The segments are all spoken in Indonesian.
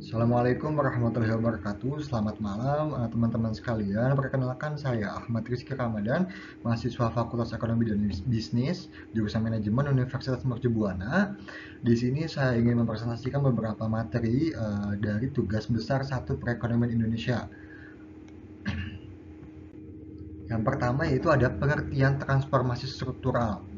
Assalamualaikum warahmatullahi wabarakatuh. Selamat malam teman-teman sekalian. Perkenalkan saya Ahmad Rizky Ramadan, mahasiswa Fakultas Ekonomi dan Bisnis, jurusan Manajemen Universitas Mercubuana. Di sini saya ingin mempresentasikan beberapa materi dari tugas besar 1 Perekonomian Indonesia. Yang pertama yaitu ada pengertian transformasi struktural.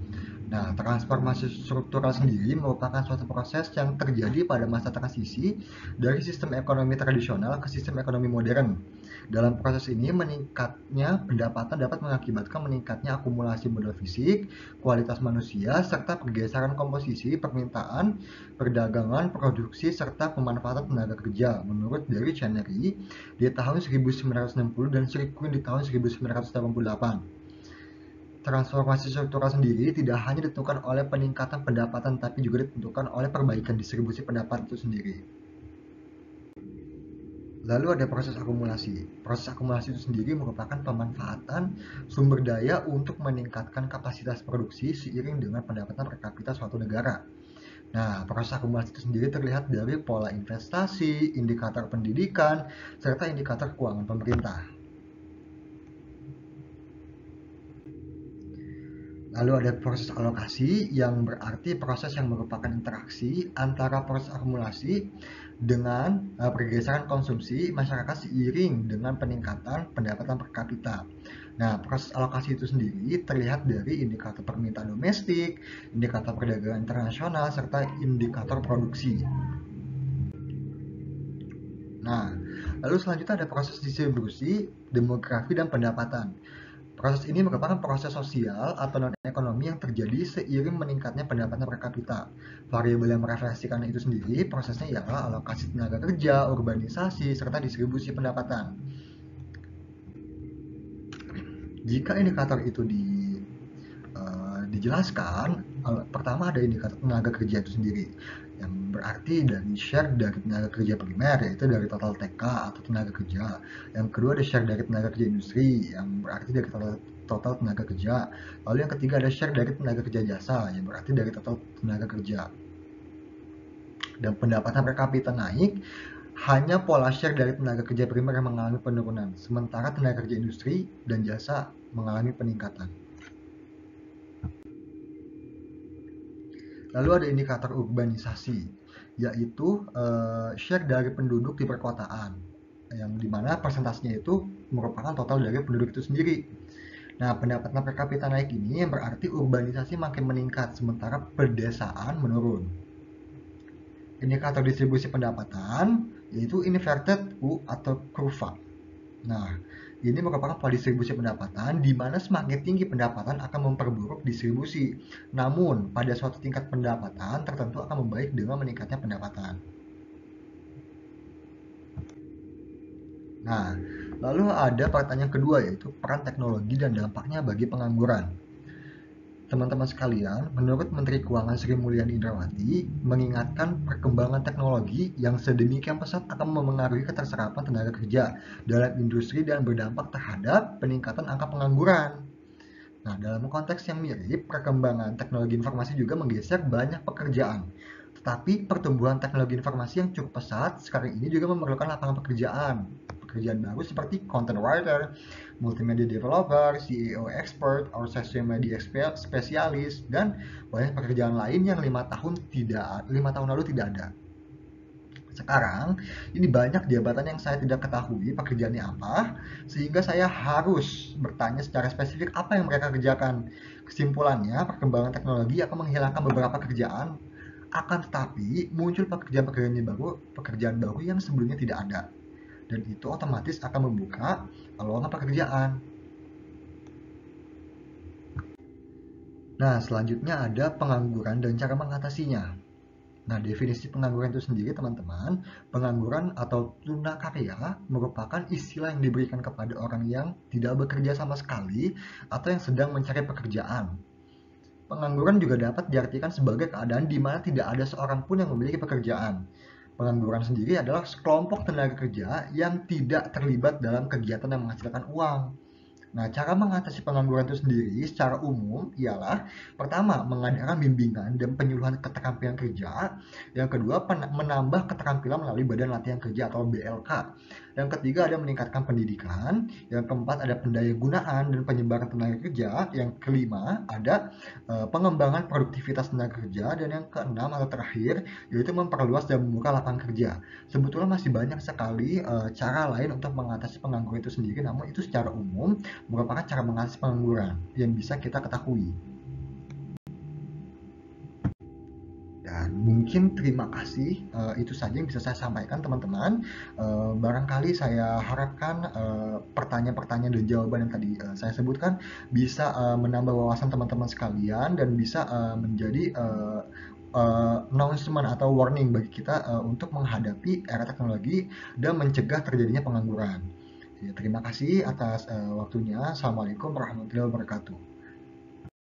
Nah, transformasi struktural sendiri merupakan suatu proses yang terjadi pada masa transisi dari sistem ekonomi tradisional ke sistem ekonomi modern. Dalam proses ini, meningkatnya pendapatan dapat mengakibatkan meningkatnya akumulasi modal fisik, kualitas manusia, serta pergeseran komposisi, permintaan, perdagangan, produksi, serta pemanfaatan tenaga kerja. Menurut dari Chenery di tahun 1960 dan Sri Queen di tahun 1988. Transformasi struktural sendiri tidak hanya ditentukan oleh peningkatan pendapatan, tapi juga ditentukan oleh perbaikan distribusi pendapatan itu sendiri. Lalu ada proses akumulasi. Proses akumulasi itu sendiri merupakan pemanfaatan sumber daya untuk meningkatkan kapasitas produksi seiring dengan pendapatan per kapita suatu negara. Nah, proses akumulasi itu sendiri terlihat dari pola investasi, indikator pendidikan, serta indikator keuangan pemerintah. Lalu ada proses alokasi yang berarti proses yang merupakan interaksi antara proses akumulasi dengan pergeseran konsumsi masyarakat seiring dengan peningkatan pendapatan per kapita. Nah, proses alokasi itu sendiri terlihat dari indikator permintaan domestik, indikator perdagangan internasional, serta indikator produksi. Nah, lalu selanjutnya ada proses distribusi, demografi, dan pendapatan. Proses ini merupakan proses sosial atau non-ekonomi yang terjadi seiring meningkatnya pendapatan per kapita. Variabel yang merefleksikan itu sendiri, prosesnya ialah alokasi tenaga kerja, urbanisasi, serta distribusi pendapatan. Jika indikator itu dijelaskan, pertama ada indikator tenaga kerja itu sendiri, yang berarti dari share dari tenaga kerja primer, yaitu dari total TK atau tenaga kerja. Yang kedua ada share dari tenaga kerja industri, yang berarti dari total tenaga kerja. Lalu yang ketiga ada share dari tenaga kerja jasa, yang berarti dari total tenaga kerja. Dan pendapatan per kapita naik, hanya pola share dari tenaga kerja primer yang mengalami penurunan, sementara tenaga kerja industri dan jasa mengalami peningkatan. Lalu ada indikator urbanisasi, yaitu share dari penduduk di perkotaan, yang dimana persentasenya itu merupakan total dari penduduk itu sendiri. Nah, pendapatan per kapita naik ini yang berarti urbanisasi makin meningkat, sementara pedesaan menurun. Indikator distribusi pendapatan, yaitu inverted U atau kurva. Nah, ini merupakan pola distribusi pendapatan di mana semakin tinggi pendapatan akan memperburuk distribusi. Namun, pada suatu tingkat pendapatan tertentu akan membaik dengan meningkatnya pendapatan. Nah, lalu ada pertanyaan kedua yaitu peran teknologi dan dampaknya bagi pengangguran. Teman-teman sekalian, menurut Menteri Keuangan Sri Mulyani Indrawati, mengingatkan perkembangan teknologi yang sedemikian pesat akan memengaruhi keterserapan tenaga kerja dalam industri dan berdampak terhadap peningkatan angka pengangguran. Nah, dalam konteks yang mirip, perkembangan teknologi informasi juga menggeser banyak pekerjaan. Tetapi pertumbuhan teknologi informasi yang cukup pesat sekarang ini juga memerlukan lapangan pekerjaan. Pekerjaan baru seperti content writer, multimedia developer, CEO expert, or social media spesialis, dan banyak pekerjaan lain yang 5 tahun lalu tidak ada. Sekarang, ini banyak jabatan yang saya tidak ketahui pekerjaannya apa, sehingga saya harus bertanya secara spesifik apa yang mereka kerjakan. Kesimpulannya, perkembangan teknologi akan menghilangkan beberapa pekerjaan, akan tetapi muncul pekerjaan baru yang sebelumnya tidak ada. Dan itu otomatis akan membuka lowongan pekerjaan. Nah, selanjutnya ada pengangguran dan cara mengatasinya. Nah, definisi pengangguran itu sendiri, teman-teman, pengangguran atau tunakarya merupakan istilah yang diberikan kepada orang yang tidak bekerja sama sekali atau yang sedang mencari pekerjaan. Pengangguran juga dapat diartikan sebagai keadaan di mana tidak ada seorang pun yang memiliki pekerjaan. Pengangguran sendiri adalah sekelompok tenaga kerja yang tidak terlibat dalam kegiatan yang menghasilkan uang. Nah, cara mengatasi pengangguran itu sendiri secara umum ialah pertama, mengadakan bimbingan dan penyuluhan keterampilan kerja. Yang kedua, menambah keterampilan melalui Badan Latihan Kerja atau BLK. Yang ketiga, ada meningkatkan pendidikan. Yang keempat, ada pendayagunaan dan penyebaran tenaga kerja. Yang kelima, ada pengembangan produktivitas tenaga kerja. Dan yang keenam atau terakhir, yaitu memperluas dan membuka lapangan kerja. Sebetulnya masih banyak sekali cara lain untuk mengatasi pengangguran itu sendiri, namun itu secara umum merupakan cara mengatasi pengangguran yang bisa kita ketahui. Dan mungkin terima kasih, itu saja yang bisa saya sampaikan teman-teman. Barangkali saya harapkan pertanyaan-pertanyaan dan jawaban yang tadi saya sebutkan bisa menambah wawasan teman-teman sekalian dan bisa menjadi announcement atau warning bagi kita untuk menghadapi era teknologi dan mencegah terjadinya pengangguran. Ya, terima kasih atas waktunya. Assalamualaikum warahmatullahi wabarakatuh.